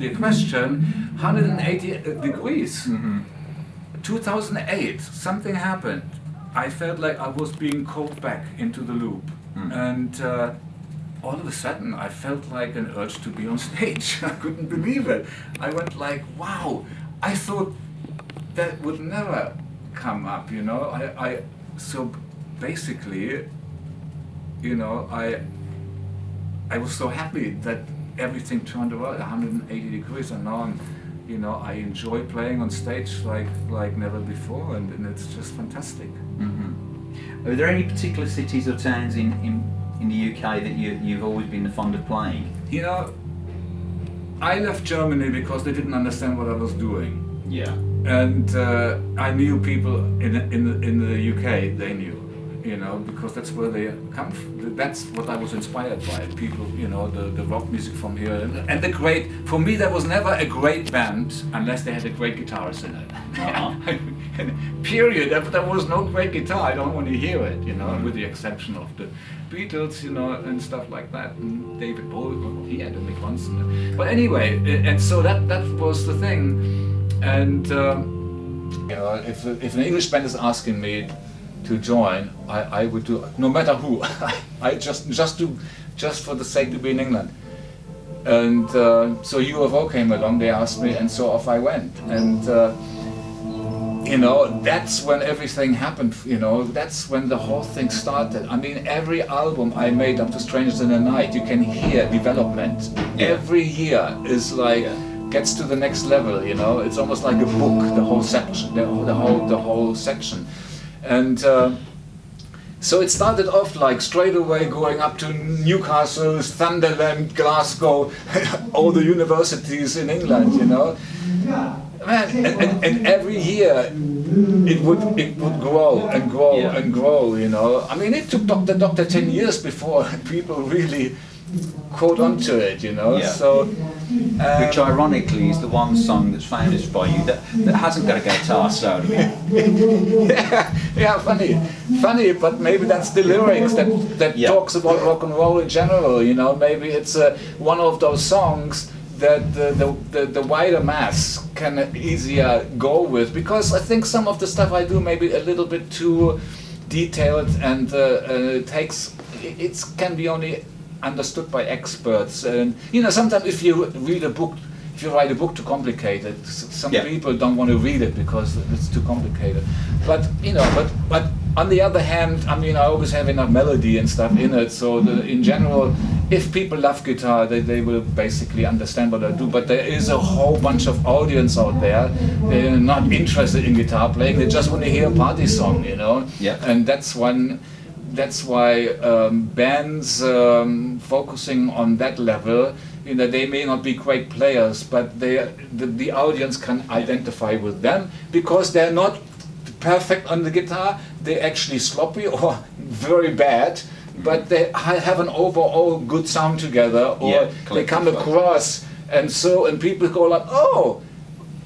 your question, 180 degrees. 2008, something happened. I felt like I was being called back into the loop. And all of a sudden I felt like an urge to be on stage. I couldn't believe it. I went like, wow, I thought that would never come up, you know. So basically, you know, I was so happy that everything turned around 180 degrees, and now I'm, you know, I enjoy playing on stage like never before, and it's just fantastic. Are there any particular cities or towns in the UK that you've always been fond of playing? You know, I left Germany because they didn't understand what I was doing. Yeah. And I knew people in the UK, they knew, you know, because that's where they come from. That's what I was inspired by, people, you know, the rock music from here. And the great, for me there was never a great band unless they had a great guitarist in it. Period. There was no great guitar, I don't want to hear it, you know, with the exception of the Beatles, you know, and stuff like that. And David Bowie, he had a big ones. But anyway, and so that was the thing. And you know, if an English band is asking me to join, I would do, no matter who. I just for the sake to be in England. And so UFO came along. They asked me, and so off I went. And you know, that's when everything happened. You know, that's when the whole thing started. I mean, every album I made up to Strangers in the Night, you can hear development. Every year is like. Gets to the next level, you know. It's almost like a book, the whole section, the whole section, and so it started off like straight away going up to Newcastle, Sunderland, Glasgow, all the universities in England, you know. Man, and every year it would grow and grow and grow, you know. I mean, it took Doctor 10 years before people really caught on to it, you know. So. Which ironically is the one song that's famous by you that hasn't got a guitar solo. Yeah, funny, but maybe that's the lyrics that talks about rock and roll in general, you know. Maybe it's one of those songs that the wider mass can easier go with, because I think some of the stuff I do maybe a little bit too detailed, and it can be only understood by experts. And you know, sometimes if you write a book too complicated, some people don't want to read it because it's too complicated. But you know, but on the other hand, I mean, I always have enough melody and stuff in it. So in general, if people love guitar, they will basically understand what I do. But there is a whole bunch of audience out there. They're not interested in guitar playing. They just want to hear a party song, you know. And that's why bands focusing on that level, you know, they may not be great players, but the audience can identify with them because they're not perfect on the guitar. They're actually sloppy or very bad, but they have an overall good sound together, or they come across, and people go like, oh,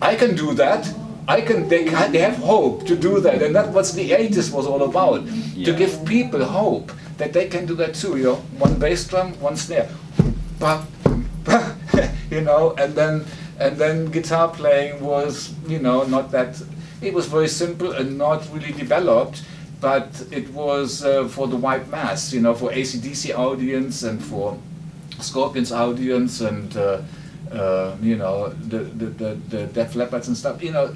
I can do that. They have hope to do that, and that's what the 80s was all about, to give people hope that they can do that too. You know, one bass drum, one snare, you know, and then guitar playing was, you know, not that. It was very simple and not really developed, but it was for the wide mass, you know, for AC/DC audience and for Scorpions audience and. You know, the Def Leppards and stuff. You know,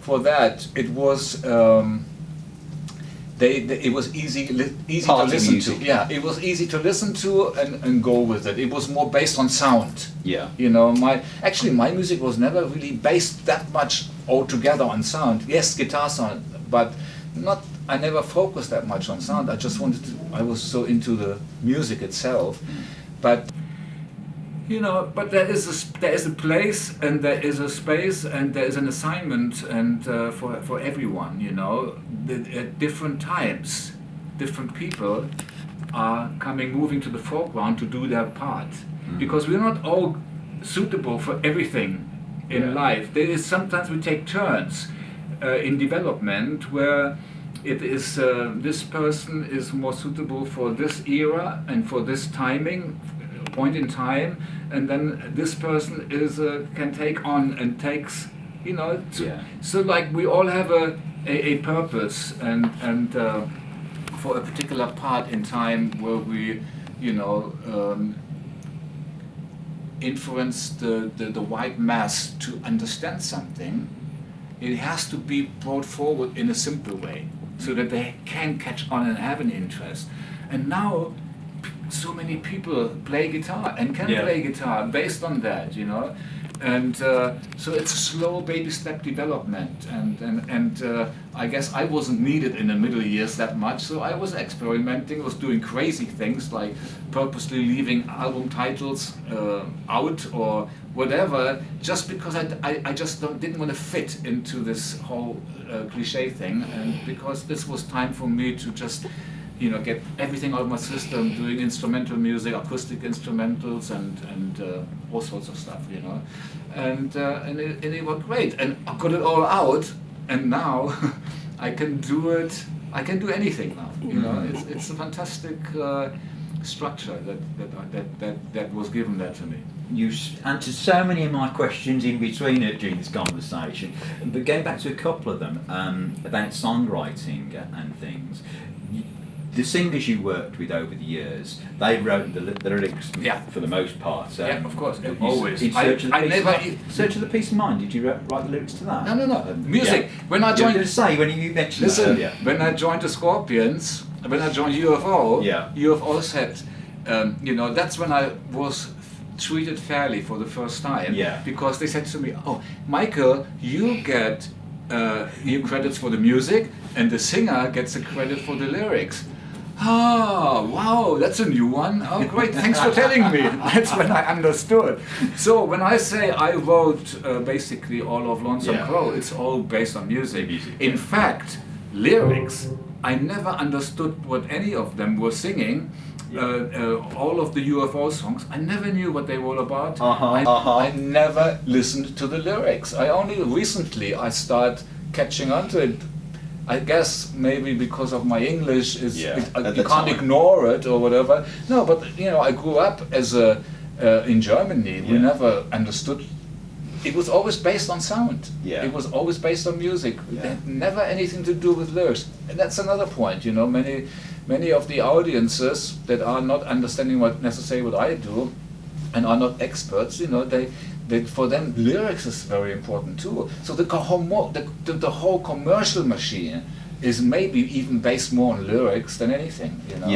for that it was it was easy to listen music. to. Yeah, it was easy to listen to and go with it. It was more based on sound. Yeah. You know, my music was never really based that much altogether on sound. Yes, guitar sound, but not. I never focused that much on sound. I just wanted to. I was so into the music itself, but. You know, but there is a place and there is a space and there is an assignment and for everyone. You know, at different times, different people are moving to the foreground to do their part, because we're not all suitable for everything in life. There is sometimes we take turns in development where it is this person is more suitable for this era and for this timing. point in time, and then this person is can take on and takes, you know. So like we all have a purpose and for a particular part in time where we, you know, influence the white mass to understand something. It has to be brought forward in a simple way so that they can catch on and have an interest. And now so many people play guitar and can play guitar based on that, you know. And so it's a slow baby step development, and I guess I wasn't needed in the middle years that much, so I was experimenting, was doing crazy things like purposely leaving album titles out or whatever, just because I just didn't want to fit into this whole cliche thing, and because this was time for me to just, you know, get everything out of my system, doing instrumental music, acoustic instrumentals, and all sorts of stuff, you know, and it was great, and I got it all out, and now I can do it. I can do anything now, you know. It's a fantastic structure that was given there to me. You answered so many of my questions in between during this conversation, but going back to a couple of them about songwriting and things. The singers you worked with over the years, they wrote the lyrics for the most part. Yeah, of course, always. In Search of the Peace of Mind, did you write the lyrics to that? No. Music. When I joined, when you mentioned that earlier. When I joined the Scorpions, when I joined UFO, UFO said, you know, that's when I was treated fairly for the first time. Yeah. Because they said to me, "Oh, Michael, you get credits for the music, and the singer gets a credit for the lyrics." Oh, wow, that's a new one. Oh, great, thanks for telling me. That's when I understood. So when I say I wrote basically all of Lonesome Crow, it's all based on music. In fact, lyrics, I never understood what any of them were singing. All of the UFO songs, I never knew what they were about. I never listened to the lyrics. I only recently I catching on to it. I guess maybe because of my English, you can't ignore it or whatever. No, but you know, I grew up in Germany. We never understood. It was always based on sound. It was always based on music. It had never anything to do with lyrics. And that's another point. You know, many of the audiences that are not understanding necessarily what I do, and are not experts. You know, for them, lyrics is very important too. So the whole commercial machine is maybe even based more on lyrics than anything, you know.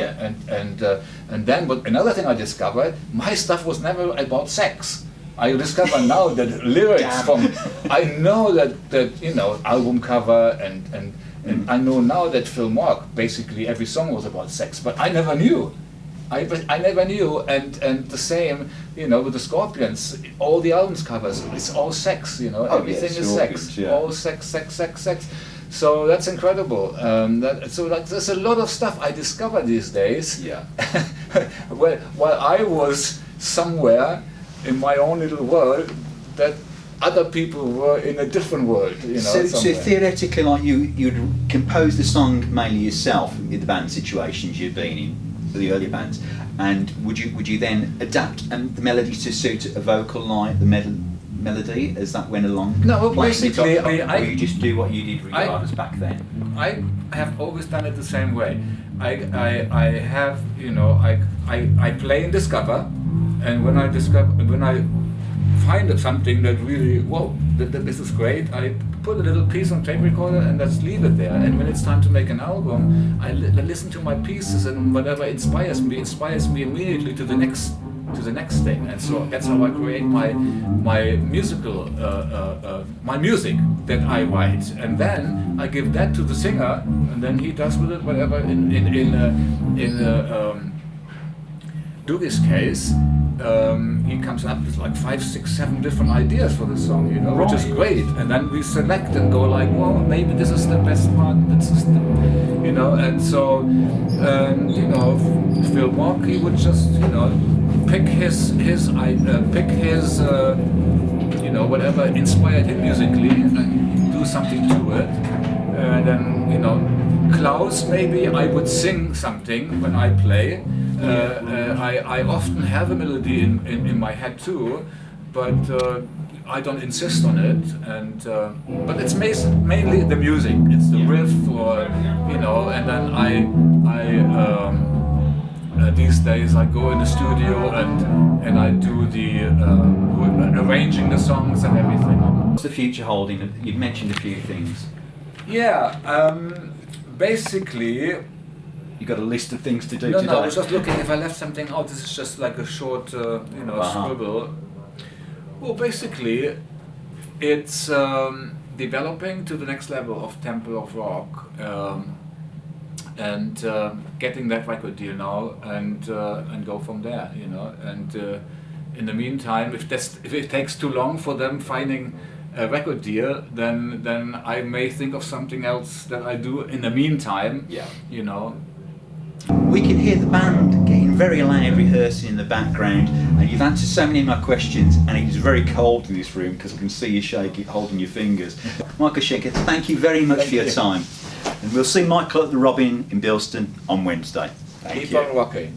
And then, but another thing I discovered, my stuff was never about sex. I discover now that lyrics I know that you know, album cover and I know now that Phil Mark, basically every song was about sex, but I never knew. I never knew, and the same, you know, with the Scorpions, all the albums covers, it's all sex, you know, everything is sex, all sex. So that's incredible. So like, there's a lot of stuff I discover these days. While I was somewhere in my own little world, that other people were in a different world, you know. So theoretically, like you'd compose the song mainly yourself in the band situations you've been in, the earlier bands, and would you then adapt the melody to suit a vocal like the melody as that went along? No, well, basically, or you just do what you did regardless back then? I have always done it the same way. I have, you know, I play and discover, and when I find something that really, whoa, this is great, I put a little piece on tape recorder and just leave it there. And when it's time to make an album, I listen to my pieces, and whatever inspires me immediately to the next thing. And so that's how I create my musical my music that I write, and then I give that to the singer, and then he does with it whatever. In Dougie's case, he comes up with like 5, 6, 7 different ideas for the song, you know, which is great. And then we select and go like, well, maybe this is the best part. This is the, you know. And so, you know, Phil Mark, he would just, you know, pick his you know, whatever inspired him musically, and do something to it. And then, you know, Klaus, maybe I would sing something when I play. I often have a melody in my head too, but I don't insist on it. And but it's mainly the music. It's the riff, or you know. And then these days I go in the studio and I do the arranging the songs and everything. What's the future holding? You've mentioned a few things. Yeah, basically. You got a list of things to do No, today? I was just looking if I left something out. This is just like a short, scribble. Well, basically, it's developing to the next level of Temple of Rock, and getting that record deal now, and go from there, you know. And in the meantime, if it takes too long for them finding a record deal, then I may think of something else that I do in the meantime. Yeah. You know. We can hear the band getting very loud rehearsing in the background, and you've answered so many of my questions, and it is very cold in this room because I can see you shaking, holding your fingers. Michael Schenker, thank you very much for your time. And we'll see Michael at the Robin in Bilston on Wednesday. Thank you. Keep on rocking.